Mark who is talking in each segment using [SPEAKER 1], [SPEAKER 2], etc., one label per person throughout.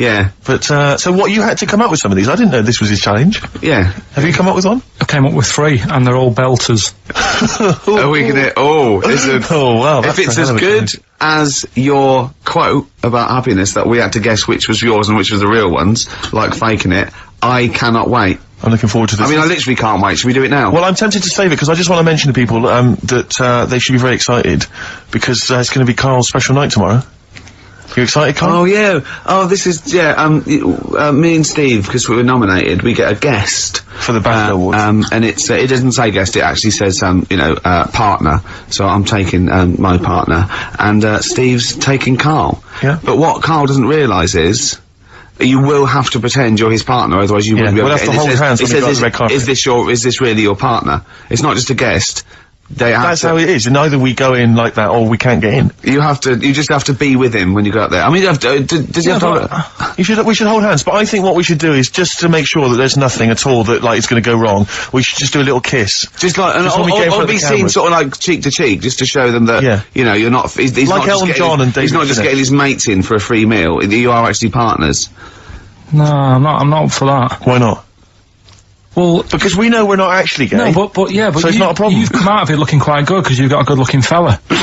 [SPEAKER 1] Yeah.
[SPEAKER 2] But, so what, you had to come up with some of these? I didn't know this was his challenge.
[SPEAKER 1] Yeah.
[SPEAKER 2] Have you come up with one?
[SPEAKER 3] I came up with 3, and they're all belters.
[SPEAKER 1] Are we gonna, listen.
[SPEAKER 2] Oh, wow.
[SPEAKER 1] If it's as good as your quote about happiness that we had to guess which was yours and which was the real ones, like faking it, I cannot wait.
[SPEAKER 2] I'm looking forward to this.
[SPEAKER 1] I mean, I literally can't wait. Should we do it now?
[SPEAKER 2] Well, I'm tempted to save it, because I just want to mention to people, that, they should be very excited, because, it's gonna be Carl's special night tomorrow. You excited, Carl?
[SPEAKER 1] Oh, yeah. Oh, this is, me and Steve, because we were nominated, we get a guest.
[SPEAKER 2] For the BAFTA Awards.
[SPEAKER 1] And it's, it doesn't say guest, it actually says, partner. So I'm taking, my partner. And, Steve's taking Carl.
[SPEAKER 2] Yeah.
[SPEAKER 1] But what Carl doesn't realise is, you will have to pretend you're his partner, otherwise you wouldn't be able to
[SPEAKER 2] we'll have to hold hands when we go on the red carpet.
[SPEAKER 1] Is this really your partner? It's not just a guest.
[SPEAKER 2] That's how it is, and either we go in like that or we can't get in.
[SPEAKER 1] You just have to be with him when you go out there. I mean, does he have to...
[SPEAKER 2] We should hold hands, but I think what we should do is, just to make sure that there's nothing at all that, like, is gonna go wrong, we should just do a little kiss.
[SPEAKER 1] Just like, or be seen sort of like cheek to cheek, just to show them that, you know, you're not, he's
[SPEAKER 2] like
[SPEAKER 1] not
[SPEAKER 2] Elton John and David
[SPEAKER 1] he's not just
[SPEAKER 2] Tennant.
[SPEAKER 1] getting his mates in for a free meal, you are actually partners.
[SPEAKER 3] No, I'm not up for that.
[SPEAKER 2] Why not?
[SPEAKER 3] Well,
[SPEAKER 2] because we know we're not actually gay.
[SPEAKER 3] No, but
[SPEAKER 2] so it's not a problem.
[SPEAKER 3] You've come out of it looking quite good, because you've got a good-looking fella. But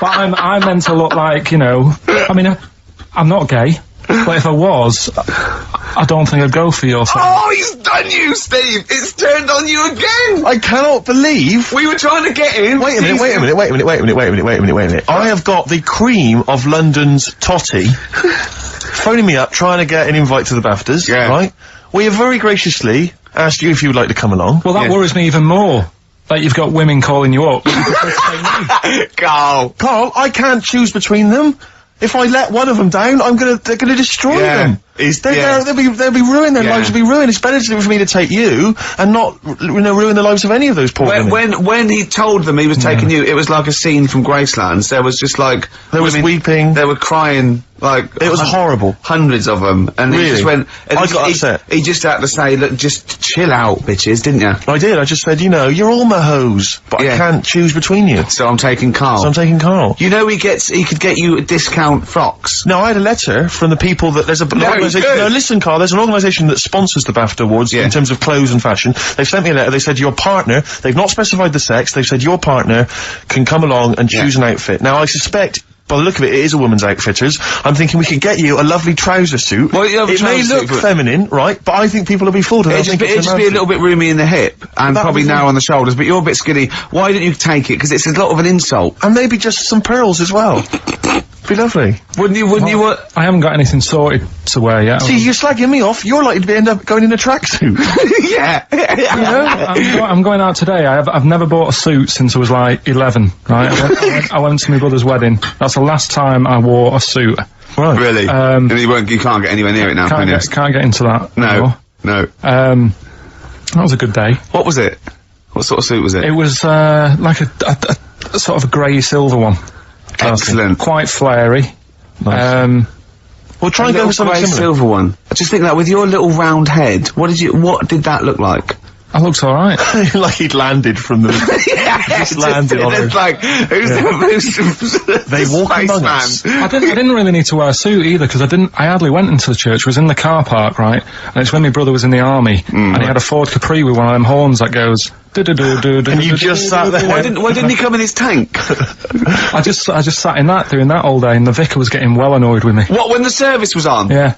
[SPEAKER 3] I'm meant to look like, you know, I mean, I'm not gay, but if I was, I don't think I'd go for your thing.
[SPEAKER 1] Oh, he's done you, Steve! It's turned on you again!
[SPEAKER 2] I cannot believe...
[SPEAKER 1] We were trying to get in!
[SPEAKER 2] Wait a minute. I have got the cream of London's totty phoning me up, trying to get an invite to the BAFTAs, right? We have very graciously asked you if you would like to come along.
[SPEAKER 3] Well, that worries me even more. That you've got women calling you up.
[SPEAKER 1] Carl,
[SPEAKER 2] I can't choose between them. If I let one of them down, they're gonna destroy them. They'll be ruined, their lives will be ruined. It's better for me to take you and not, you know, ruin the lives of any of those poor women.
[SPEAKER 1] When he told them he was taking you, it was like a scene from Graceland. There was just like...
[SPEAKER 2] There was weeping.
[SPEAKER 1] They were crying, like...
[SPEAKER 2] It was horrible.
[SPEAKER 1] Hundreds of them. And
[SPEAKER 2] really?
[SPEAKER 1] He just went...
[SPEAKER 2] I got upset.
[SPEAKER 1] He just had to say, look, just chill out, bitches, didn't you?
[SPEAKER 2] I did. I just said, you know, you're all my hoes, but I can't choose between you.
[SPEAKER 1] So I'm taking Carl.
[SPEAKER 2] You
[SPEAKER 1] know he could get you discount frocks.
[SPEAKER 2] No, I had a letter from the people that there's no, listen, Carl, there's an organisation that sponsors the BAFTA Awards in terms of clothes and fashion. They've sent me a letter, they said your partner, they've not specified the sex, they've said your partner can come along and choose an outfit. Now, I suspect, by the look of it, it is a woman's outfitters. I'm thinking we could get you a lovely trouser suit.
[SPEAKER 1] Well, it
[SPEAKER 2] may look feminine, right, but I think people will be fooled.
[SPEAKER 1] It'd just be a little bit roomy in the hip, and probably narrow on the shoulders, but you're a bit skinny. Why don't you take it? Because it's a lot of an insult.
[SPEAKER 2] And maybe just some pearls as well. Be lovely.
[SPEAKER 1] Wouldn't you?
[SPEAKER 3] I haven't got anything sorted to wear yet.
[SPEAKER 2] See, you're slagging me off. You're likely to end up going in a tracksuit.
[SPEAKER 1] Yeah.
[SPEAKER 2] You know?
[SPEAKER 3] I'm going out today. I've never bought a suit since I was like 11, right? I went to my brother's wedding. That's the last time I wore a suit.
[SPEAKER 1] Right. Really? And you can't get anywhere near it now, can you?
[SPEAKER 3] Can't get into that.
[SPEAKER 1] No.
[SPEAKER 3] That was a good day.
[SPEAKER 1] What was it? What sort of suit was it?
[SPEAKER 3] It was, like a sort of a grey silver one.
[SPEAKER 1] Excellent.
[SPEAKER 3] Quite flary.
[SPEAKER 2] Nice. We'll try and go for something similar.
[SPEAKER 1] Silver one. I just think that with your little round head, what did that look like?
[SPEAKER 3] I looked alright.
[SPEAKER 2] Like he'd landed from the... just landed on it.
[SPEAKER 1] It's like,
[SPEAKER 2] they walk among us.
[SPEAKER 3] I didn't really need to wear a suit either, because I hardly went into the church. I was in the car park, right? And it's when my brother was in the army, and he had a Ford Capri with one of them horns that goes...
[SPEAKER 2] And you just sat there.
[SPEAKER 1] Why didn't he come in his tank?
[SPEAKER 3] I just sat in that, doing that all day, and the vicar was getting well annoyed with me.
[SPEAKER 1] What, when the service was on?
[SPEAKER 3] Yeah.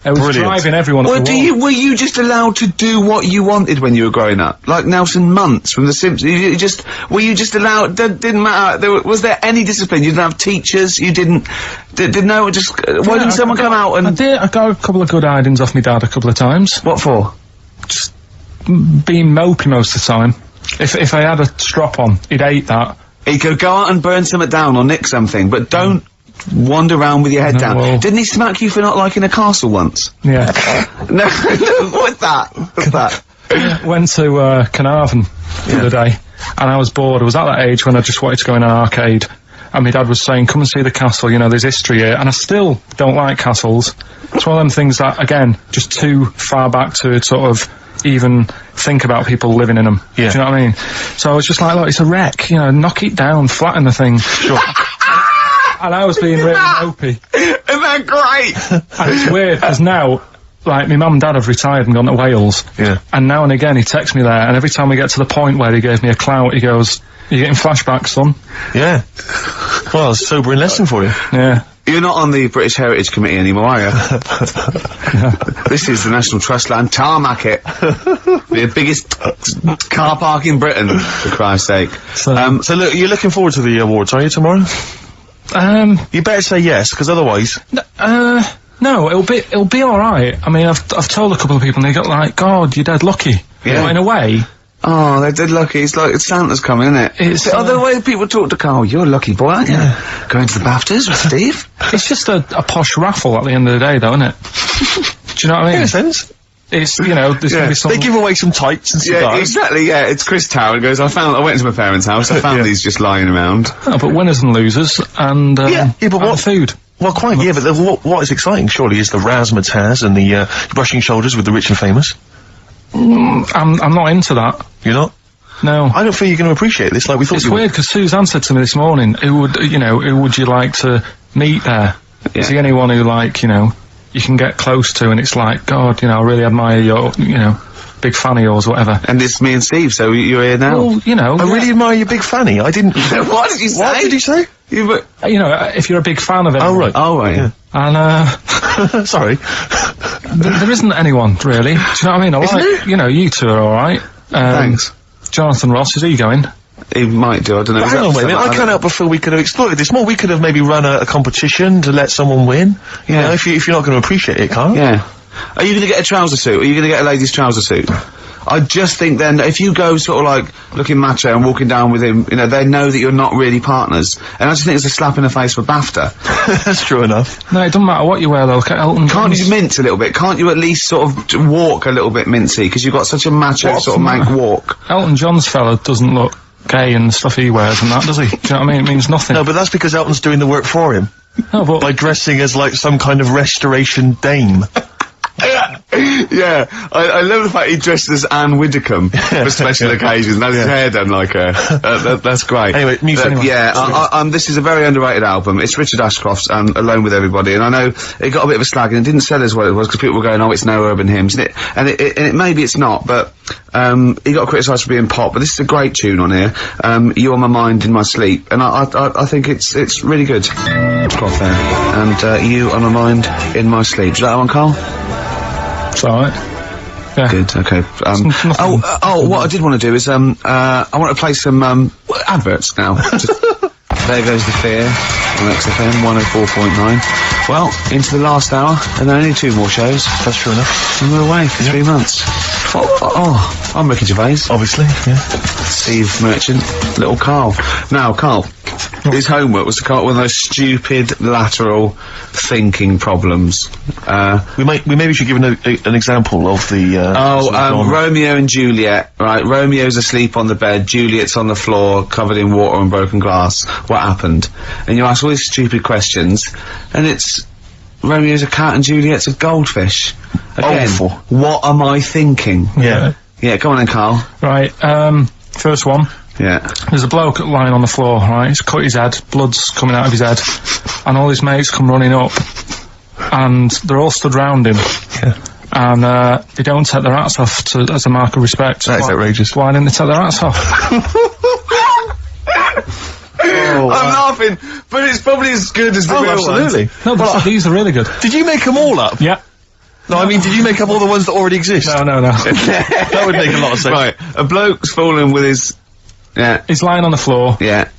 [SPEAKER 3] It was driving everyone up the wall.
[SPEAKER 1] Were you just allowed to do what you wanted when you were growing up? Like Nelson Muntz from The Simpsons? Were you just allowed, didn't matter, was there any discipline? You didn't have teachers, you didn't, why didn't someone come out and...
[SPEAKER 3] I got a couple of good hidings off my dad a couple of times.
[SPEAKER 1] What for?
[SPEAKER 3] Just being mopey most of the time. If I had a strop on, he'd hate that.
[SPEAKER 1] He could go out and burn something down or nick something, but don't wander around with your head down.
[SPEAKER 3] Well,
[SPEAKER 1] didn't he smack you for not liking a castle once?
[SPEAKER 3] Yeah.
[SPEAKER 1] No, what's that?
[SPEAKER 3] Went to Carnarvon the other day, and I was bored. I was at that age when I just wanted to go in an arcade, and my dad was saying, come and see the castle, you know, there's history here, and I still don't like castles. It's one of them things that, again, just too far back to sort of even think about people living in them. Yeah. Do you know what I mean? So I was just like, look, it's a wreck, you know, knock it down, flatten the thing. Sure. And I was being really mopey.
[SPEAKER 1] they're great.
[SPEAKER 3] And it's weird, because now, like, my mum and dad have retired and gone to Wales.
[SPEAKER 2] Yeah.
[SPEAKER 3] And now and again he texts me there, and every time we get to the point where he gave me a clout, he goes, "You're getting flashbacks, son."
[SPEAKER 2] Yeah. Well, it's a sobering lesson for you.
[SPEAKER 3] Yeah.
[SPEAKER 1] You're not on the British Heritage Committee anymore, are you? This is the National Trust land. Tarmac it. The biggest car park in Britain, for Christ's sake.
[SPEAKER 2] So look, you're looking forward to the awards, are you, tomorrow? You better say yes, because otherwise...
[SPEAKER 3] No, it'll be alright. I mean, I've told a couple of people, and they got like, "God, you're dead lucky."
[SPEAKER 1] Yeah.
[SPEAKER 3] You know, in a way.
[SPEAKER 1] Oh, they're dead lucky. It's like Santa's coming, isn't it?
[SPEAKER 3] It's,
[SPEAKER 1] the way people talk to Carl, you're a lucky boy, aren't you? Yeah. Going to the BAFTAs with Steve?
[SPEAKER 3] It's just a posh raffle at the end of the day, though, isn't it? Do you know what I mean?
[SPEAKER 2] In a sense.
[SPEAKER 3] It's, you know, there's gonna be some...
[SPEAKER 2] They give away some tights and cigars.
[SPEAKER 1] Yeah, exactly, yeah. It's Chris Tower goes, I went into my parents' house, I found these just lying around.
[SPEAKER 3] Oh, but winners and losers, and,
[SPEAKER 2] but
[SPEAKER 3] and
[SPEAKER 2] what
[SPEAKER 3] food.
[SPEAKER 2] Well, quite, yeah, but what is exciting, surely, is the razzmatazz and the, brushing shoulders with the rich and famous.
[SPEAKER 3] I'm not into that.
[SPEAKER 2] You're not?
[SPEAKER 3] No.
[SPEAKER 2] I don't feel you're going to appreciate this like we thought
[SPEAKER 3] It's
[SPEAKER 2] you would.
[SPEAKER 3] weird, because Suzanne said to me this morning, who would you like to meet there?
[SPEAKER 1] Yeah.
[SPEAKER 3] Is there anyone who, like, you know, you can get close to, and it's like, God, you know, I really admire your, you know, big fan of yours, whatever.
[SPEAKER 1] And it's me and Steve, so you're here now.
[SPEAKER 3] Well, you know...
[SPEAKER 2] I really admire your big fanny. I didn't...
[SPEAKER 1] What did you say?
[SPEAKER 2] What did you say?
[SPEAKER 3] You know, if you're a big fan of it.
[SPEAKER 2] Oh, right.
[SPEAKER 1] Oh, right, yeah.
[SPEAKER 3] And,
[SPEAKER 2] sorry.
[SPEAKER 3] there isn't anyone, really. Do you know what I mean? I
[SPEAKER 2] Isn't
[SPEAKER 3] like,
[SPEAKER 2] there?
[SPEAKER 3] you know, you two are alright.
[SPEAKER 1] Thanks.
[SPEAKER 3] Jonathan Ross, is he going?
[SPEAKER 1] He might do, I don't know.
[SPEAKER 2] But hang on, wait a minute. I can't help but feel we could have exploited this more. We could have maybe run a competition to let someone win.
[SPEAKER 1] Yeah.
[SPEAKER 2] You know, if you're not going to appreciate it, Carl.
[SPEAKER 1] Yeah. Are you going to get a trouser suit? Are you going to get a ladies' trouser suit? I just think then, if you go sort of like looking macho and walking down with him, you know, they know that you're not really partners. And I just think it's a slap in the face for BAFTA.
[SPEAKER 2] That's true enough.
[SPEAKER 3] No, it doesn't matter what you wear, though. Look at Elton
[SPEAKER 1] Can't
[SPEAKER 3] John's.
[SPEAKER 1] you mince a little bit? Can't you at least sort of walk a little bit mincy? Because you've got such a macho sort of mank walk.
[SPEAKER 3] Elton John's fella doesn't look gay and stuff he wears and that, does he? Do you know what I mean? It means nothing.
[SPEAKER 2] No, but that's because Elton's doing the work for him.
[SPEAKER 3] No, but...
[SPEAKER 2] By dressing as, like, some kind of restoration dame.
[SPEAKER 1] Yeah, I love the fact he dressed as Anne Widdecombe for special occasions and has his hair done like her. That's great.
[SPEAKER 2] Anyway, music.
[SPEAKER 1] This is a very underrated album. It's Richard Ashcroft's Alone With Everybody, and I know it got a bit of a slag and it didn't sell as well as it was because people were going, oh, it's no urban hymns, and it maybe it's not, but he got criticised for being pop, but this is a great tune on here. You On My Mind in My Sleep, and I think it's really good. Ashcroft there, and You On My Mind in My Sleep. Is that one, Carl?
[SPEAKER 3] It's alright. Yeah.
[SPEAKER 1] Good, okay. What I did want to do is, I want to play some, adverts now. There Goes the Fear on XFM 104.9. Well, into the last hour, and there are only 2 more shows.
[SPEAKER 2] That's true enough.
[SPEAKER 1] And we're away for 3 months. I'm Ricky Gervais.
[SPEAKER 2] Obviously, yeah.
[SPEAKER 1] Steve Merchant, little Carl. Now, Carl, his homework was to come up with those stupid lateral thinking problems.
[SPEAKER 2] We maybe should give an example of the,
[SPEAKER 1] Romeo and Juliet, right? Romeo's asleep on the bed, Juliet's on the floor, covered in water and broken glass. What happened? And you ask all these stupid questions, and it's Romeo's a cat and Juliet's a goldfish. Again,
[SPEAKER 2] awful.
[SPEAKER 1] What am I thinking?
[SPEAKER 2] Yeah.
[SPEAKER 1] Yeah, come on then, Carl.
[SPEAKER 3] Right, first one.
[SPEAKER 1] Yeah.
[SPEAKER 3] There's a bloke lying on the floor, right? He's cut his head, blood's coming out of his head, and all his mates come running up, and they're all stood round him.
[SPEAKER 2] Yeah.
[SPEAKER 3] And, they don't take their hats off as a mark of respect.
[SPEAKER 2] That's outrageous.
[SPEAKER 3] Why didn't they take their hats off?
[SPEAKER 1] I'm laughing, but it's probably as good as the real
[SPEAKER 2] absolutely.
[SPEAKER 1] ones.
[SPEAKER 3] No, but these are really good.
[SPEAKER 2] Did you make them all up?
[SPEAKER 3] Yeah.
[SPEAKER 2] No, I mean, did you make up all the ones that already exist?
[SPEAKER 3] No.
[SPEAKER 2] That would make a lot of sense.
[SPEAKER 1] Right, a bloke's fallen with his... Yeah.
[SPEAKER 3] He's lying on the floor.
[SPEAKER 1] Yeah.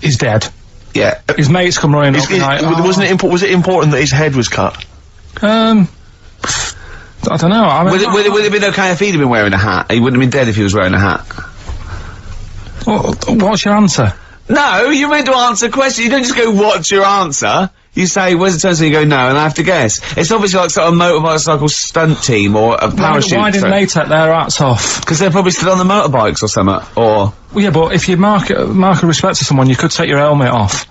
[SPEAKER 3] He's dead.
[SPEAKER 1] Yeah.
[SPEAKER 3] His mates come running up and like,
[SPEAKER 2] was it important that his head was cut?
[SPEAKER 3] I don't know. I mean,
[SPEAKER 1] Would it have been okay if he'd have been wearing a hat? He wouldn't have been dead if he was wearing a hat.
[SPEAKER 3] What's your answer?
[SPEAKER 1] No, you're meant to answer questions. You don't just go, what's your answer? You say, where's the turn? So you go, no, and I have to guess. It's obviously like sort of motorcycle stunt team or a parachute.
[SPEAKER 3] Why didn't they take their hats off?
[SPEAKER 1] Because they're probably still on the motorbikes or something, or...
[SPEAKER 3] Well, yeah, but if you mark a respect to someone, you could take your helmet off.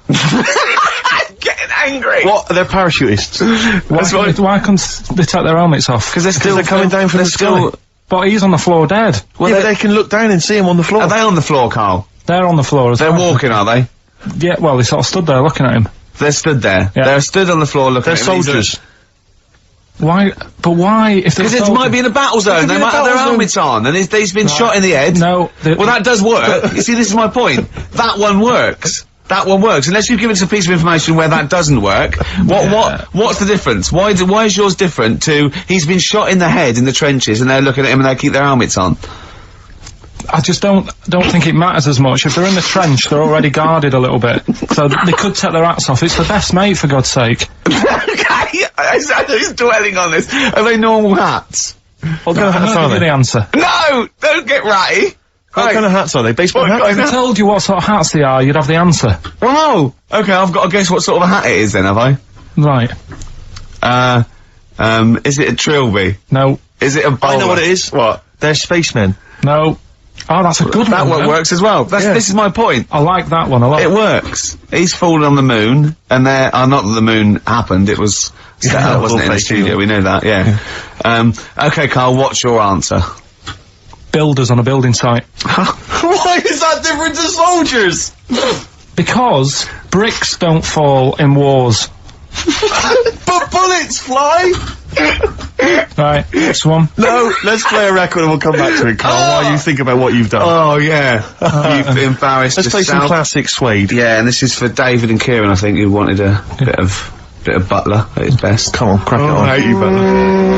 [SPEAKER 1] Getting angry!
[SPEAKER 2] What? They're parachutists.
[SPEAKER 3] Why couldn't they take their helmets off?
[SPEAKER 1] Because they're
[SPEAKER 2] coming down from the sky.
[SPEAKER 3] But he's on the floor dead.
[SPEAKER 2] Well, yeah, but they can look down and see him on the floor.
[SPEAKER 1] Are they on the floor, Carl?
[SPEAKER 3] They're on the floor as
[SPEAKER 1] They're
[SPEAKER 3] well.
[SPEAKER 1] walking, are they?
[SPEAKER 3] Yeah, well, they sort of stood there looking at him.
[SPEAKER 1] They're stood there.
[SPEAKER 3] Yeah.
[SPEAKER 1] They're stood on the floor looking
[SPEAKER 2] They're
[SPEAKER 1] at him.
[SPEAKER 2] soldiers.
[SPEAKER 3] Why? But why? If
[SPEAKER 1] Because it might be in a battle zone. They might have their helmets on, and he's been shot in the head.
[SPEAKER 3] No.
[SPEAKER 1] Well, that does work. You see, this is my point. That one works. That one works. Unless you've given us a piece of information where that doesn't work. What's the difference? Why is yours different to, he's been shot in the head in the trenches, and they're looking at him and they keep their helmets on?
[SPEAKER 3] I just don't think it matters as much. If they're in the trench, they're already guarded a little bit. So they could take their hats off. It's the best mate, for God's sake.
[SPEAKER 1] Okay, he's dwelling on this. Are they normal hats?
[SPEAKER 2] What kind of
[SPEAKER 3] I'm
[SPEAKER 2] hats
[SPEAKER 3] gonna
[SPEAKER 2] are
[SPEAKER 3] give you
[SPEAKER 2] they?
[SPEAKER 3] the answer.
[SPEAKER 1] No! Don't get ratty!
[SPEAKER 2] What kind of hats are they? Baseball hats?
[SPEAKER 3] If I told you what sort of hats they are, you'd have the answer.
[SPEAKER 1] Wow! Okay, I've got to guess what sort of a hat it is then, have I?
[SPEAKER 3] Right.
[SPEAKER 1] Is it a trilby?
[SPEAKER 3] No.
[SPEAKER 1] Is it a bowler?
[SPEAKER 2] I know what it is.
[SPEAKER 1] What?
[SPEAKER 2] They're spacemen.
[SPEAKER 3] No. Oh, that's a good
[SPEAKER 1] That
[SPEAKER 3] one.
[SPEAKER 1] one works as well. This is my point.
[SPEAKER 3] I like that one a lot.
[SPEAKER 1] It works. He's fallen on the moon, and not that the moon happened, it was set up, wasn't it, in the
[SPEAKER 2] fake,
[SPEAKER 1] studio, we know that, yeah. Okay, Carl, what's your answer?
[SPEAKER 3] Builders on a building site.
[SPEAKER 2] Why is that different to soldiers?
[SPEAKER 3] Because bricks don't fall in wars.
[SPEAKER 2] But bullets fly!
[SPEAKER 3] Right, next one.
[SPEAKER 2] No, let's play a record and we'll come back to it, Carl, while you think about what you've done.
[SPEAKER 1] Oh, yeah. You've embarrassed
[SPEAKER 2] Let's play some classic Suede.
[SPEAKER 1] Yeah, and this is for David and Kieran, I think, who wanted a bit of Butler at his best.
[SPEAKER 2] Come on, crack it on.
[SPEAKER 1] I hate you, Butler.